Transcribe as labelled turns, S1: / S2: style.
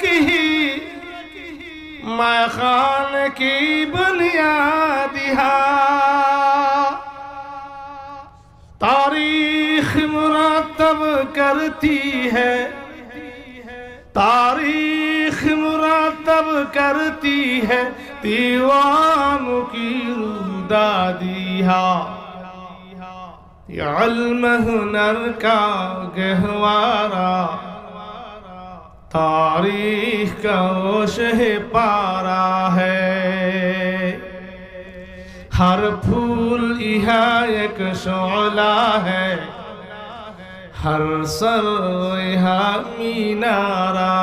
S1: ही मैं खान की बुनियादिहा तारीख मुरतब करती है, तारीख मुरतब करती है दीवानों की रूदादिहा। इल्म हुनर का गहवारा तारीख का वो शहपारा है। हर फूल यहाँ एक शोला है, हर सर यहाँ मीनारा